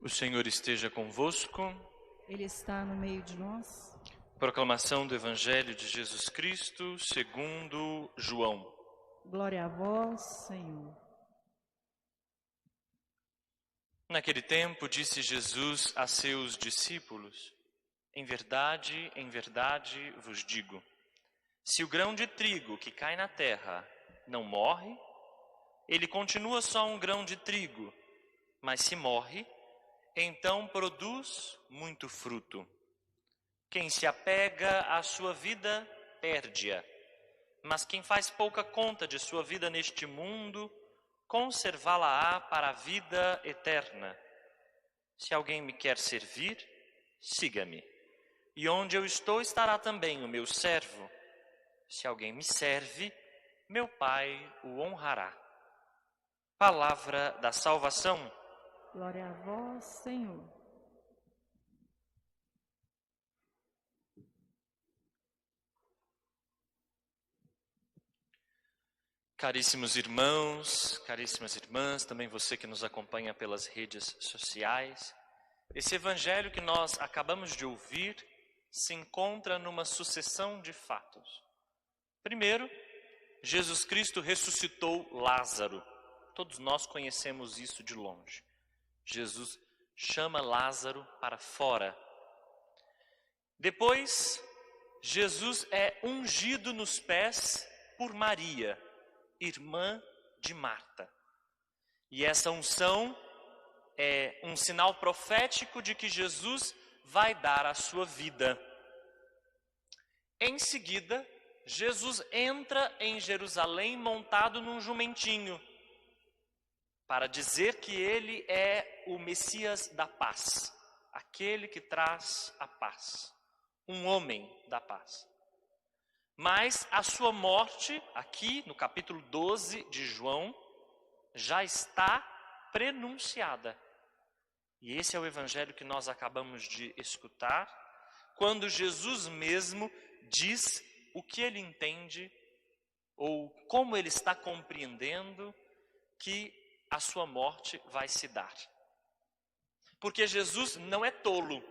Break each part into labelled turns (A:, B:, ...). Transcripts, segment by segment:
A: O Senhor esteja convosco.
B: Ele está no meio de nós.
A: Proclamação do Evangelho de Jesus Cristo segundo João.
B: Glória a vós, Senhor.
A: Naquele tempo disse Jesus a seus discípulos: em verdade vos digo, se o grão de trigo que cai na terra não morre, ele continua só um grão de trigo, mas se morre, então produz muito fruto. Quem se apega à sua vida, perde-a. Mas quem faz pouca conta de sua vida neste mundo, conservá-la-á para a vida eterna. Se alguém me quer servir, siga-me. E onde eu estou estará também o meu servo. Se alguém me serve, meu Pai o honrará. Palavra da salvação.
B: Glória a vós, Senhor.
A: Caríssimos irmãos, caríssimas irmãs, também você que nos acompanha pelas redes sociais, esse evangelho que nós acabamos de ouvir se encontra numa sucessão de fatos. Primeiro, Jesus Cristo ressuscitou Lázaro. Todos nós conhecemos isso de longe. Jesus chama Lázaro para fora. Depois, Jesus é ungido nos pés por Maria, irmã de Marta. E essa unção é um sinal profético de que Jesus vai dar a sua vida. Em seguida, Jesus entra em Jerusalém montado num jumentinho, para dizer que ele é o Messias da paz, aquele que traz a paz, um homem da paz. Mas a sua morte, aqui no capítulo 12 de João, já está prenunciada. E esse é o evangelho que nós acabamos de escutar, quando Jesus mesmo diz o que ele entende, ou como ele está compreendendo que a sua morte vai se dar. Porque Jesus não é tolo.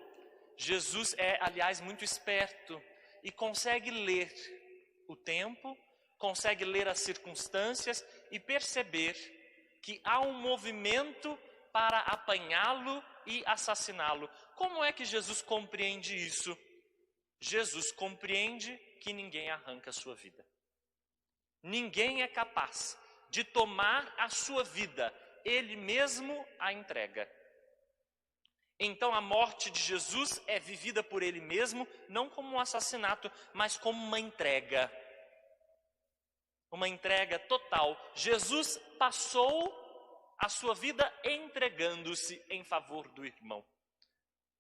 A: Jesus é, aliás, muito esperto e consegue ler o tempo, consegue ler as circunstâncias e perceber que há um movimento para apanhá-lo e assassiná-lo. Como é que Jesus compreende isso? Jesus compreende que ninguém arranca a sua vida. Ninguém é capaz de tomar a sua vida, ele mesmo a entrega. Então a morte de Jesus é vivida por ele mesmo, não como um assassinato, mas como uma entrega. Uma entrega total. Jesus passou a sua vida entregando-se em favor do irmão.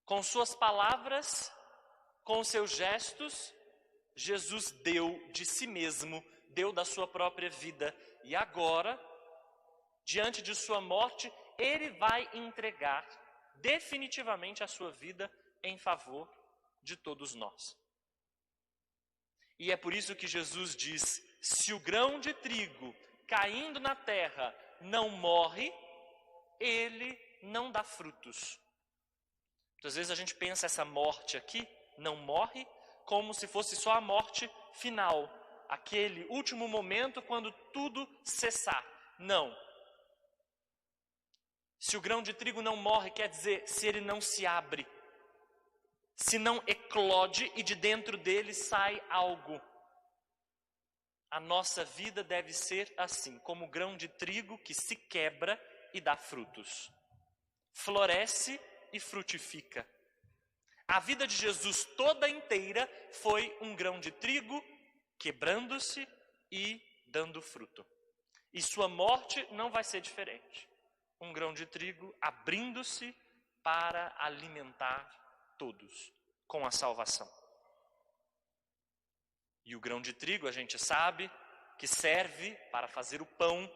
A: Com suas palavras, com seus gestos, Jesus deu de si mesmo, deu da sua própria vida. E agora, diante de sua morte, ele vai entregar definitivamente a sua vida em favor de todos nós. E é por isso que Jesus diz: se o grão de trigo caindo na terra não morre, ele não dá frutos. Muitas vezes a gente pensa essa morte aqui, não morre, como se fosse só a morte final, aquele último momento quando tudo cessar. Não. Se o grão de trigo não morre, quer dizer, se ele não se abre, se não eclode e de dentro dele sai algo. A nossa vida deve ser assim, como o grão de trigo que se quebra e dá frutos. Floresce e frutifica. A vida de Jesus toda inteira foi um grão de trigo quebrando-se e dando fruto. E sua morte não vai ser diferente. Um grão de trigo abrindo-se para alimentar todos com a salvação. E o grão de trigo, a gente sabe, que serve para fazer o pão.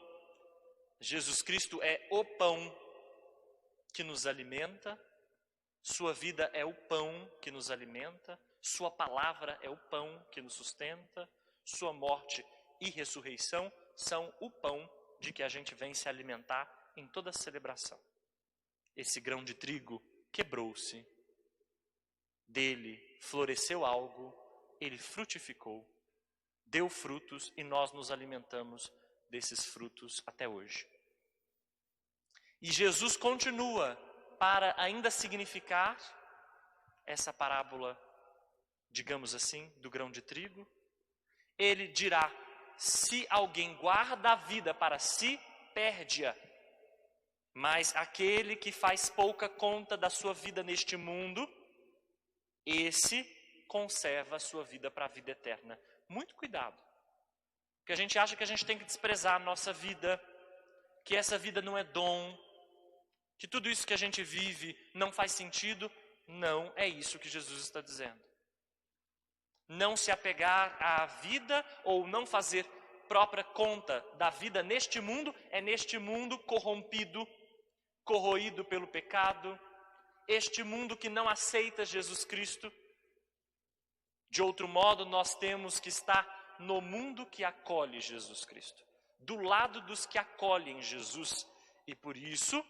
A: Jesus Cristo é o pão que nos alimenta. Sua vida é o pão que nos alimenta. Sua palavra é o pão que nos sustenta. Sua morte e ressurreição são o pão de que a gente vem se alimentar em toda celebração. esse grão de trigo quebrou-se. Dele floresceu algo, ele frutificou, deu frutos e nós nos alimentamos desses frutos até hoje. E Jesus continua para ainda significar essa parábola, digamos assim, do grão de trigo. Ele dirá: se alguém guarda a vida para si, perde-a. Mas aquele que faz pouca conta da sua vida neste mundo, esse conserva a sua vida para a vida eterna. Muito cuidado. Porque a gente acha que a gente tem que desprezar a nossa vida, que essa vida não é dom, que tudo isso que a gente vive não faz sentido. Não é isso que Jesus está dizendo. Não se apegar à vida ou não fazer própria conta da vida neste mundo, é neste mundo corrompido, corroído pelo pecado, este mundo que não aceita Jesus Cristo. De outro modo, nós temos que estar no mundo que acolhe Jesus Cristo, do lado dos que acolhem Jesus. E por isso,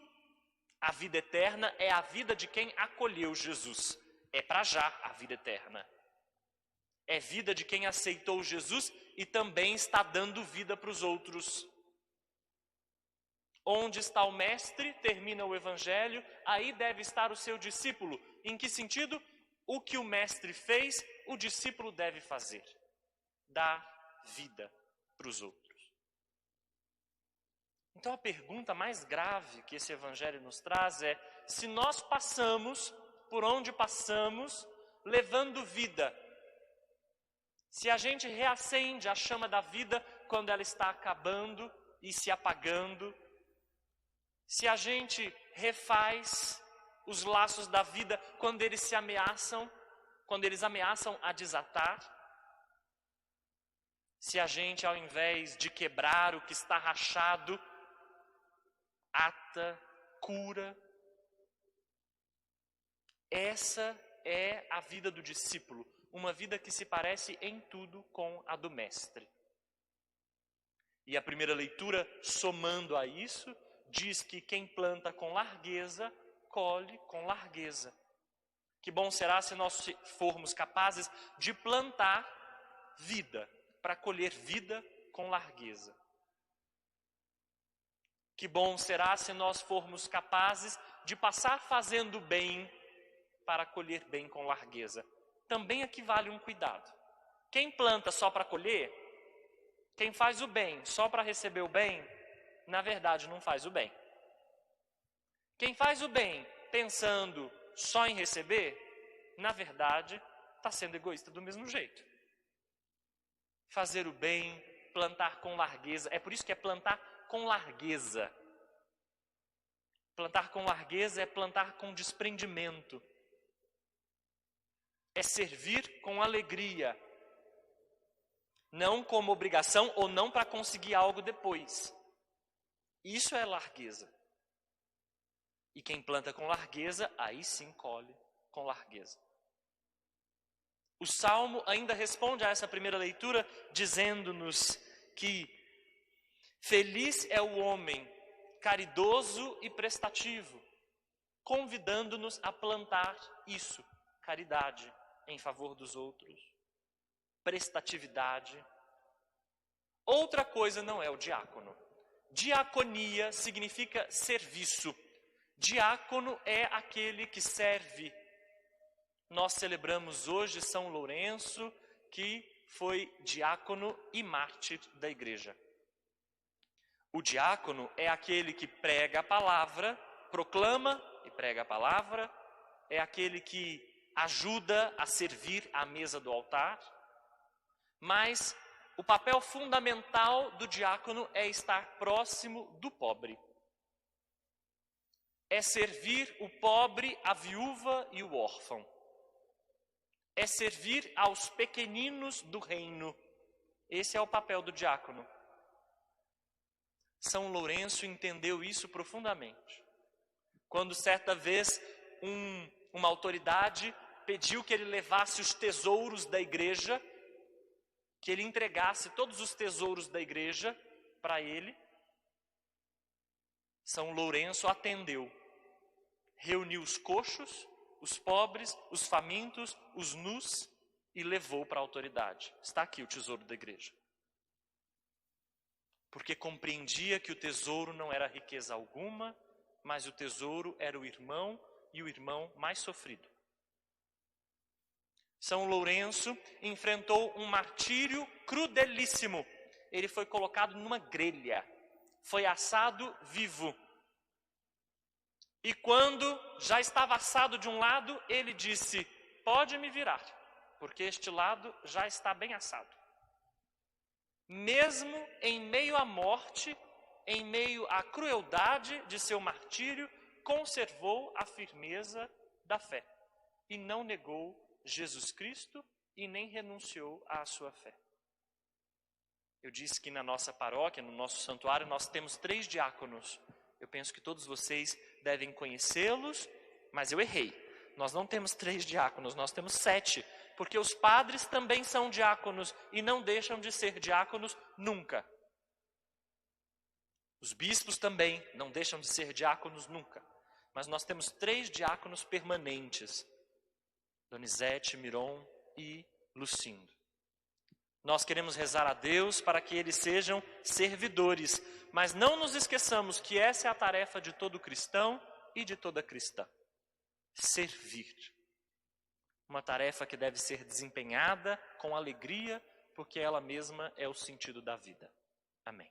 A: a vida eterna é a vida de quem acolheu Jesus. É para já a vida eterna. É vida de quem aceitou Jesus e também está dando vida para os outros. Onde está o mestre, termina o evangelho, aí deve estar o seu discípulo. Em que sentido? O que o mestre fez, o discípulo deve fazer. Dar vida para os outros. Então a pergunta mais grave que esse evangelho nos traz é: se nós passamos por onde passamos, levando vida, se a gente reacende a chama da vida quando ela está acabando e se apagando, se a gente refaz os laços da vida quando eles ameaçam a desatar, se a gente, ao invés de quebrar o que está rachado, ata, cura. Essa é a vida do discípulo, uma vida que se parece em tudo com a do mestre. E a primeira leitura, somando a isso, diz que quem planta com largueza, colhe com largueza. Que bom será se nós formos capazes de plantar vida, para colher vida com largueza. Que bom será se nós formos capazes de passar fazendo bem para colher bem com largueza. Também aqui vale um cuidado. Quem planta só para colher, quem faz o bem só para receber o bem, na verdade não faz o bem. Quem faz o bem pensando só em receber, na verdade está sendo egoísta do mesmo jeito. Fazer o bem, plantar com largueza, é por isso que é plantar com largueza. Plantar com largueza é plantar com desprendimento. É servir com alegria. Não como obrigação ou não para conseguir algo depois. Isso é largueza. E quem planta com largueza, aí sim colhe com largueza. O Salmo ainda responde a essa primeira leitura dizendo-nos que feliz é o homem caridoso e prestativo, convidando-nos a plantar isso, caridade em favor dos outros, prestatividade. Outra coisa não é o diácono. Diaconia significa serviço. Diácono é aquele que serve. Nós celebramos hoje São Lourenço, que foi diácono e mártir da igreja. O diácono é aquele que prega a palavra, proclama e prega a palavra, é aquele que ajuda a servir à mesa do altar, mas o papel fundamental do diácono é estar próximo do pobre. É servir o pobre, a viúva e o órfão. É servir aos pequeninos do reino. Esse é o papel do diácono. São Lourenço entendeu isso profundamente. Quando certa vez uma autoridade pediu que ele levasse os tesouros da igreja, que ele entregasse todos os tesouros da igreja para ele, São Lourenço atendeu. reuniu os coxos, os pobres, os famintos, os nus e levou para a autoridade. Está aqui o tesouro da igreja. Porque compreendia que o tesouro não era riqueza alguma, mas o tesouro era o irmão e o irmão mais sofrido. São Lourenço enfrentou um martírio crudelíssimo. Ele foi colocado numa grelha, foi assado vivo. E quando já estava assado de um lado, ele disse: pode me virar, porque este lado já está bem assado. Mesmo em meio à morte, em meio à crueldade de seu martírio, conservou a firmeza da fé e não negou Jesus Cristo e nem renunciou à sua fé. Eu disse que na nossa paróquia, no nosso santuário, nós temos 3 diáconos. Eu penso que todos vocês devem conhecê-los, mas eu errei. Nós não temos 3 diáconos, nós temos 7, porque os padres também são diáconos e não deixam de ser diáconos nunca. Os bispos também não deixam de ser diáconos nunca. Mas nós temos 3 diáconos permanentes: Donizete, Miron e Lucindo. Nós queremos rezar a Deus para que eles sejam servidores, mas não nos esqueçamos que essa é a tarefa de todo cristão e de toda cristã: servir. Uma tarefa que deve ser desempenhada com alegria, porque ela mesma é o sentido da vida. Amém.